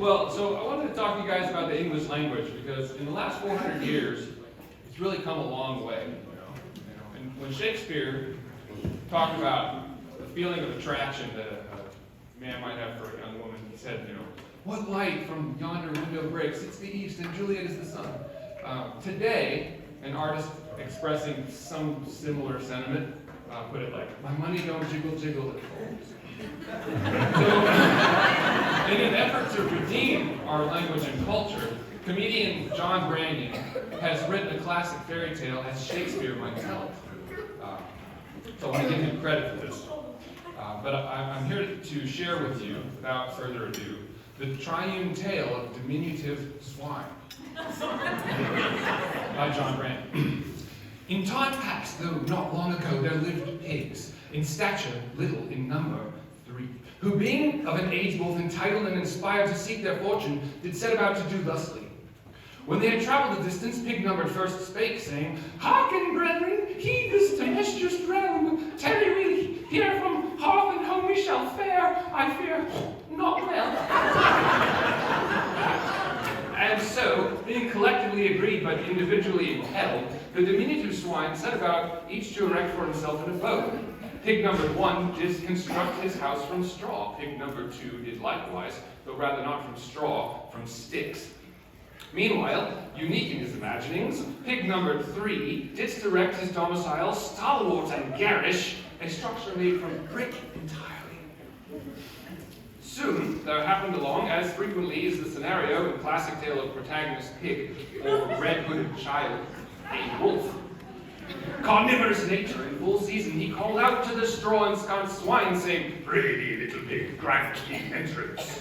Well, so I wanted to talk to you guys about the English language because in the last 400 years, it's really come a long way. And when Shakespeare talked about the feeling of attraction that a man might have for a young woman, he said, what light from yonder window breaks? It's the east, and Juliet is the sun. Today, an artist expressing some similar sentiment put it like, my money don't jiggle jiggle, it folds. So, in an effort to redeem our language and culture, comedian John Branyan has written a classic fairy tale as Shakespeare might tell it. So I want to give him credit for this. But I'm here to share with you, without further ado, the Triune tale of Diminutive Swine by John Branyan. In time past, though not long ago, there lived pigs, in stature little, in number 3, who being of an age both entitled and inspired to seek their fortune, did set about to do thusly. When they had travelled a distance, pig numbered first spake, saying, Hearken, brethren, heed this tempestuous realm. Tarry we here from hearth and home we shall fare, I fear, not well. And so, being collectively agreed but individually impelled, the diminutive swine set about each to erect for himself an abode. Pig number 1 did construct his house from straw. Pig number 2 did likewise, though rather not from straw, from sticks. Meanwhile, unique in his imaginings, pig number 3 didst erect his domicile stalwart and garish, a structure made from brick entirely. Soon there happened along, as frequently is the scenario in classic tale of protagonist pig or red-hooded child, a wolf. Carnivorous nature, in full season, he called out to the straw-ensconced swine, saying, Pray, little pig, grant me entrance.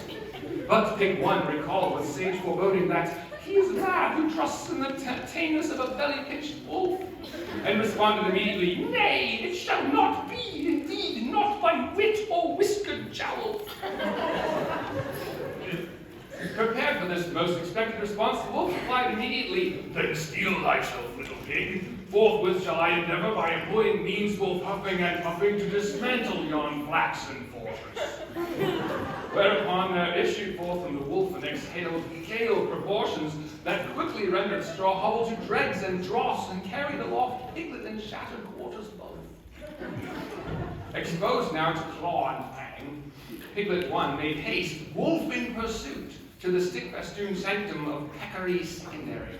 But pig 1 recalled with sage foreboding that he is mad who trusts in the tameness of a belly-pinched wolf, and responded immediately, Nay, it shall not be, indeed, not by wit or whiskered jowl. Prepared for this most expected response, the wolf replied immediately, Then steel thyself, little pig. Forthwith shall I endeavor by employing means both huffing and puffing to dismantle yon flaxen fortress. Whereupon there issued forth from the wolf and exhaled gale proportions that quickly rendered straw hovel to dregs and dross and carried aloft piglet and shattered quarters both. Exposed now to claw and fang, piglet 1 made haste, wolf in pursuit, to the stick-festooned sanctum of peccary secondary.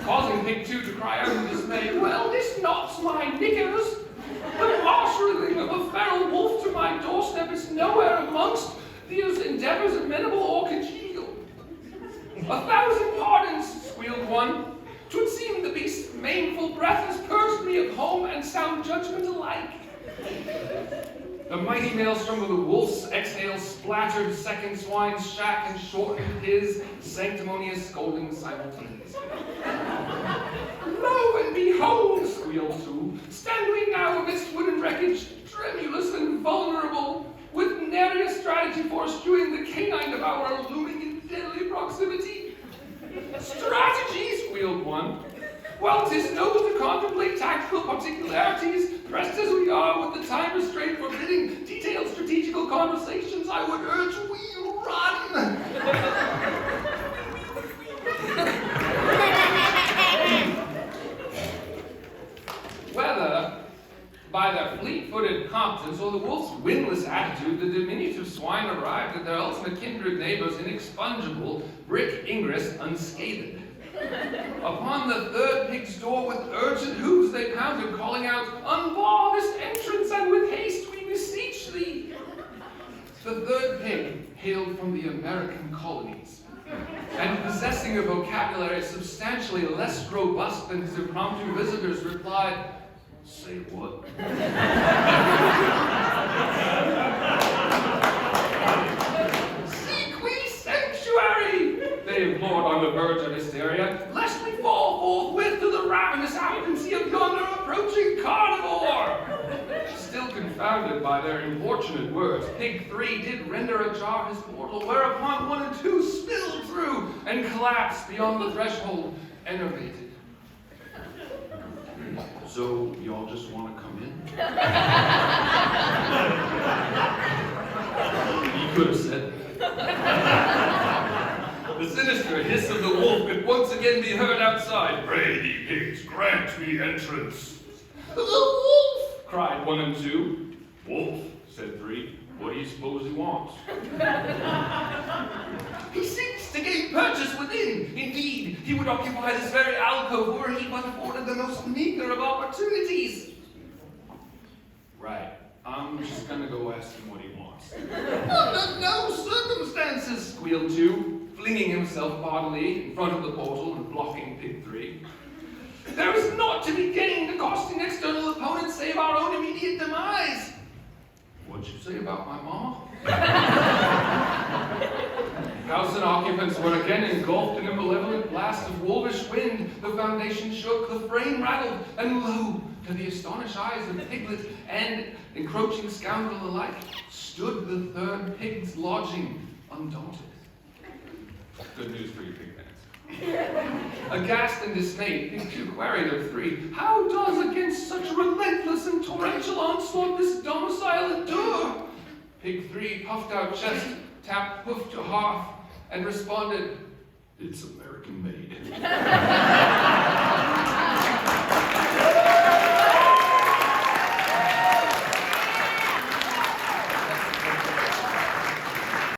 Causing pig 2 to cry out in dismay, Well, this knots my knickers! The marshalling of a feral wolf to my doorstep is nowhere amongst these endeavors amenable or congenial. 1,000 pardons, squealed 1. 'Twould seem the beast's maneful breath has purged me of home and sound judgment alike. The mighty maelstrom of the wolf's exhale splattered second swine's shack and shortened his sanctimonious scolding simultaneously. Lo and behold, squealed 2, stand we now amidst wooden wreckage, tremulous and vulnerable, with nary a strategy for eschewing the canine devourer looming in deadly proximity. Strategy, squealed 1. Well, 'tis noble to contemplate tactical particularities, pressed as we are with the time restraint forbidding detailed strategical conversations, I would urge we run. Whether by their fleet-footed competence or the wolf's wingless attitude, the diminutive swine arrived at their ultimate kindred neighbor's inexpugnable brick ingress unscathed. Upon the 3rd pig's door with urgent hooves they pounded, calling out, Unbar this entrance, and with haste we beseech thee. The 3rd pig hailed from the American colonies, and possessing a vocabulary substantially less robust than his impromptu visitors, replied, Say what? Seek we sanctuary, they implored on the verge of hysteria, lest we fall forthwith to the ravenous appetency of yonder approaching carnivore. Still confounded by their importunate words, pig 3 did render ajar his portal, whereupon 1 and 2 spilled through and collapsed beyond the threshold, enervated. So, y'all just want to come in? He could have said that. The sinister hiss of the wolf could once again be heard outside. Pray thee, pigs, grant me entrance. The wolf! cried 1 and 2. Wolf, said 3. What do you suppose he wants? He seeks to gain purchase within. Indeed, he would occupy this very alcove were he but afforded the most meager of opportunities. Right. I'm just gonna go ask him what he wants. Under no circumstances, squealed 2, flinging himself bodily in front of the portal and blocking pig 3. There is naught to be gained accosting external opponents save our own immediate demise. What'd you say about my mama? House and occupants were again engulfed in a malevolent blast of wolvish wind. The foundation shook, the frame rattled, and lo, to the astonished eyes of piglet and encroaching scoundrel alike, stood the third pig's lodging, undaunted. Good news for you pig fans. Aghast and dismayed, Pig 2 queried of 3, how does against such relentless and torrential onslaught this domicile endure? Pig 3 puffed out chest, tapped hoof to hearth, and responded, it's American made.